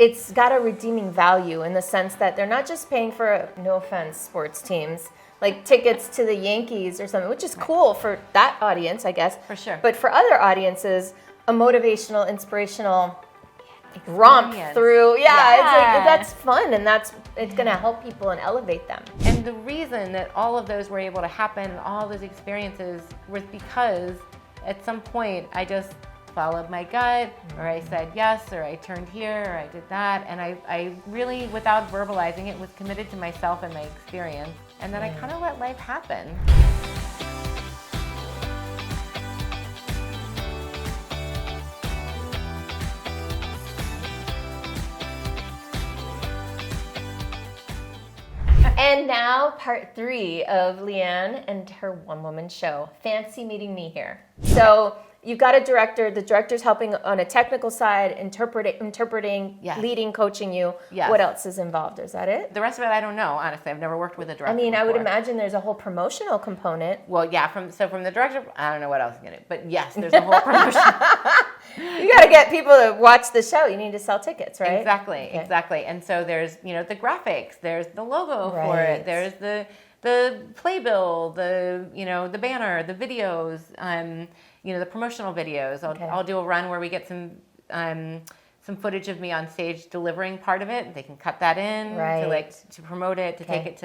it's got a redeeming value in the sense that they're not just paying for, no offense, sports teams, like tickets to the Yankees or something, which is cool for that audience, I guess. For sure. But for other audiences, a motivational, inspirational romp through. It's like, that's fun, and it's going to help people and elevate them. And the reason that all of those were able to happen, all those experiences, was because at some point I just followed my gut, or I said yes, or I turned here, or I did that, and I really, without verbalizing it, was committed to myself and my experience, and then I kind of let life happen. And now part 3 of LeeAnn and her one-woman show. Fancy meeting me here. So you've got a director. The director's helping on a technical side, interpreting, leading, coaching you. Yes. What else is involved? Is that it? The rest of it, I don't know, honestly. I've never worked with a director I mean, I would before. imagine there's a whole promotional component. Well, yeah, from the director, I don't know what else I'm going to do. But yes, there's a whole promotion. You got to get people to watch the show. You need to sell tickets, right? Exactly. And so there's, the graphics, there's the logo for it, there's the playbill, the banner, the videos, the promotional videos. I'll do a run where we get some footage of me on stage delivering part of it. They can cut that in to promote it, to take it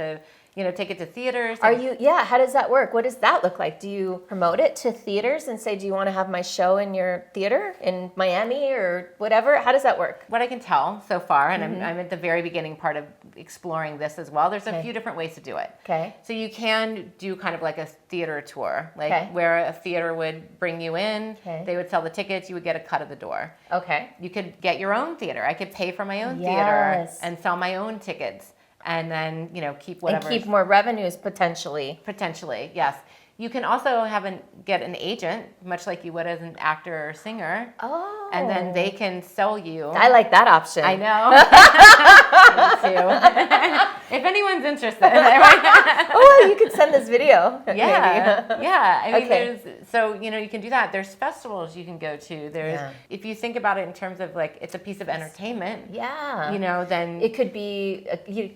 to theaters. How does that work? What does that look like? Do you promote it to theaters and say, do you want to have my show in your theater in Miami or whatever? How does that work? What I can tell so far, and I'm at the very beginning part of exploring this as well, there's a few different ways to do it. Okay. So you can do kind of like a theater tour, where a theater would bring you in, they would sell the tickets, you would get a cut of the door. Okay. You could get your own theater. I could pay for my own theater and sell my own tickets. And then, keep whatever. And keep more revenues potentially. Potentially, yes. You can also get an agent, much like you would as an actor or singer. Oh. And then they can sell you. I like that option. I know. Me too. If anyone's interested. You could send this video. Yeah. I mean, you can do that. There's festivals you can go to. If you think about it in terms of it's a piece of entertainment. Yeah. Then it could be,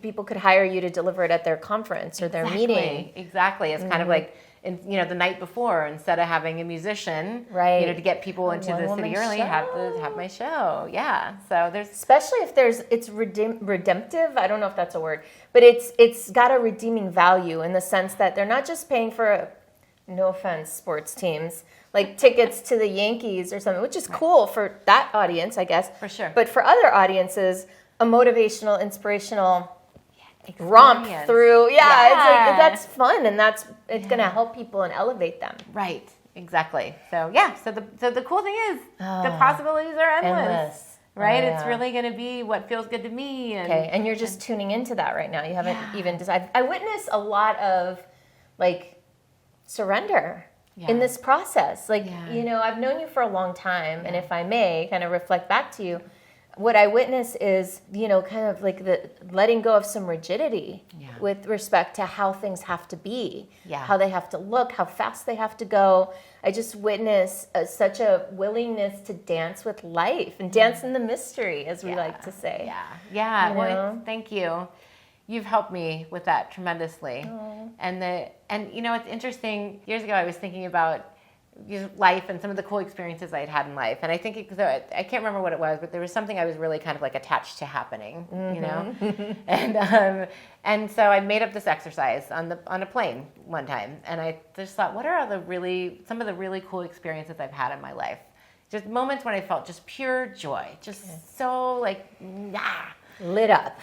people could hire you to deliver it at their conference or their meeting. Exactly. It's kind of like, the night before, instead of having a musician, to get people into the city early, have my show. Yeah. So there's, especially if it's redemptive. I don't know if that's a word, but it's got a redeeming value in the sense that they're not just paying for, no offense, sports teams, like tickets to the Yankees or something, which is cool for that audience, I guess. For sure. But for other audiences, a motivational, inspirational romp through. It's like, that's fun, and it's going to help people and elevate them. Right. Exactly. So so the cool thing is the possibilities are endless. Right? It's really going to be what feels good to me. And you're just tuning into that right now. You haven't even decided. I witness a lot of surrender in this process. I've known you for a long time, and if I may kind of reflect back to you, what I witness is, kind of the letting go of some rigidity with respect to how things have to be, how they have to look, how fast they have to go. I just witness such a willingness to dance with life and dance in the mystery, as we like to say. Well, thank you. You've helped me with that tremendously. And it's interesting. Years ago, I was thinking about life and some of the cool experiences I had in life, and I think I can't remember what it was, but there was something I was really kind of attached to happening, and so I made up this exercise on a plane one time, and I just thought, what are some of the really cool experiences I've had in my life? Just moments when I felt just pure joy, just so lit up.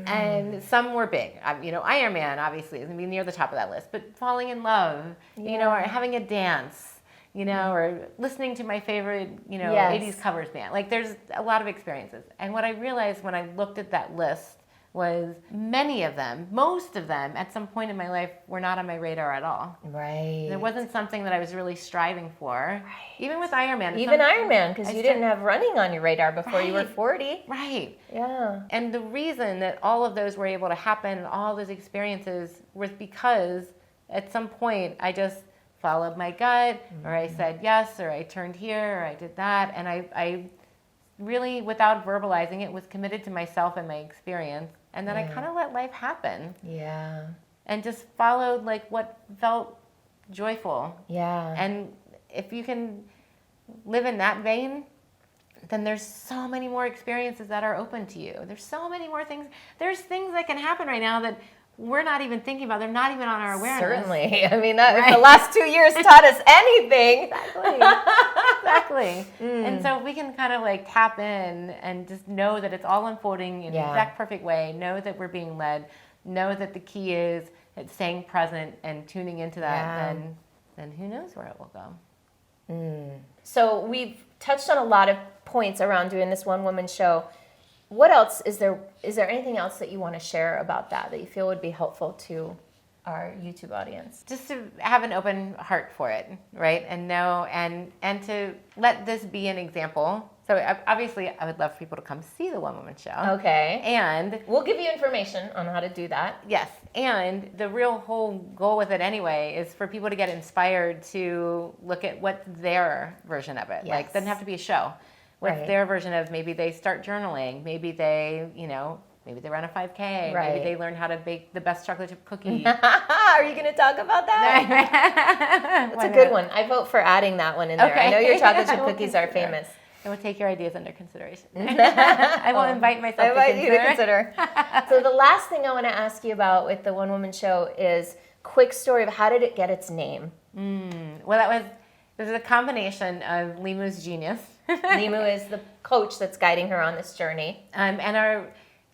And some were big. Ironman obviously is going to be near the top of that list, but falling in love, or having a dance, or listening to my favorite, 80s covers band. There's a lot of experiences. And what I realized when I looked at that list was most of them, at some point in my life, were not on my radar at all. Right. There wasn't something that I was really striving for. Right. Even with Ironman. Ironman, because you didn't have running on your radar before you were 40. Right. Yeah. And the reason that all of those were able to happen, all those experiences, was because at some point I just followed my gut, or I said yes, or I turned here, or I did that, and I really, without verbalizing it, was committed to myself and my experience. And then I kind of let life happen. Yeah. And just followed like what felt joyful. Yeah. And if you can live in that vein, then there's so many more experiences that are open to you. There's so many more things. There's things that can happen right now that we're not even thinking about. They're not even on our awareness. Certainly. I mean, if the last 2 years taught us anything. Exactly. And so we can kind of like tap in and just know that it's all unfolding in the exact perfect way. Know that we're being led. Know that the key is staying present and tuning into that. Then who knows where it will go. So we've touched on a lot of points around doing this one-woman show. What else is there? Is there anything else that you want to share about that you feel would be helpful to our YouTube audience? Just to have an open heart for it, right? And know and to let this be an example. So obviously, I would love for people to come see the one-woman show. Okay. And we'll give you information on how to do that. Yes. And the real whole goal with it anyway is for people to get inspired to look at what's their version of it. Yes. Like, it doesn't have to be a show. What's their version of, maybe they start journaling, maybe they, maybe they run a 5K, maybe they learn how to bake the best chocolate chip cookie. Are you going to talk about that? That's a good one. I vote for adding that one in there. I know your chocolate chip cookies are famous. I will take your ideas under consideration. I will invite myself to consider. You to consider. So the last thing I want to ask you about with the One Woman Show is quick story of how did it get its name? Well, it was a combination of Limu's genius. Limu is the coach that's guiding her on this journey. And our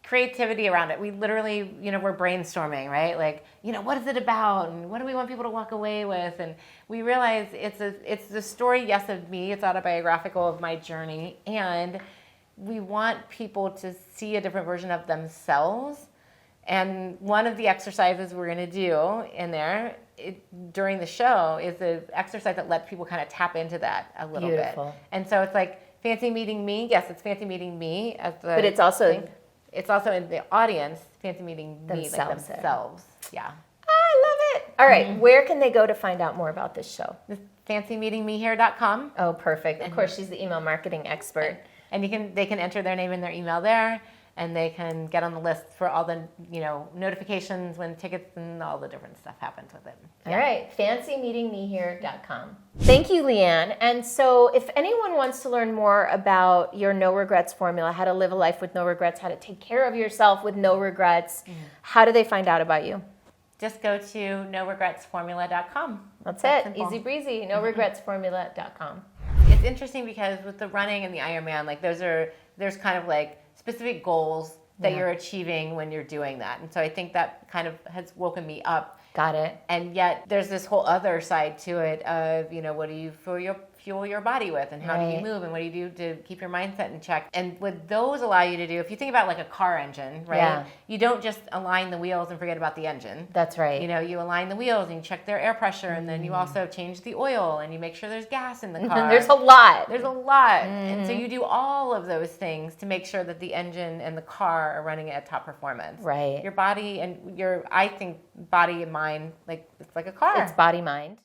creativity around it. We literally, we're brainstorming, right? Like, what is it about? And what do we want people to walk away with? And we realize it's the story, yes, of me. It's autobiographical of my journey. And we want people to see a different version of themselves. And one of the exercises we're going to do in there during the show is an exercise that lets people kind of tap into that a little bit. And so it's like fancy meeting me. Yes, it's fancy meeting me. But it's also... It's also in the audience, fancy meeting themselves. Yeah. I love it. All right. Where can they go to find out more about this show? fancymeetingmehere.com. Oh, perfect. Of course, she's the email marketing expert. And they can enter their name and their email there, and they can get on the list for all the notifications when tickets and all the different stuff happens with it. All right, fancymeetingmehere.com. Thank you, LeeAnn. And so if anyone wants to learn more about your no regrets formula, how to live a life with no regrets, how to take care of yourself with no regrets, how do they find out about you? Just go to noregretsformula.com. That's it. Simple. Easy breezy. noregretsformula.com. It's interesting because with the running and the Ironman, like there's kind of like specific goals that you're achieving when you're doing that. And so I think that kind of has woken me up. Got it. And yet there's this whole other side to it of, what do you fuel your body with, and how do you move, and what do you do to keep your mindset in check? And what those allow you to do, if you think about like a car engine, right? Yeah. You don't just align the wheels and forget about the engine. That's right. You align the wheels and you check their air pressure, and then you also change the oil and you make sure there's gas in the car. There's a lot. And so you do all of those things to make sure that the engine and the car are running at top performance. Right. Your body and I think body and mind, like it's like a car. It's body mind.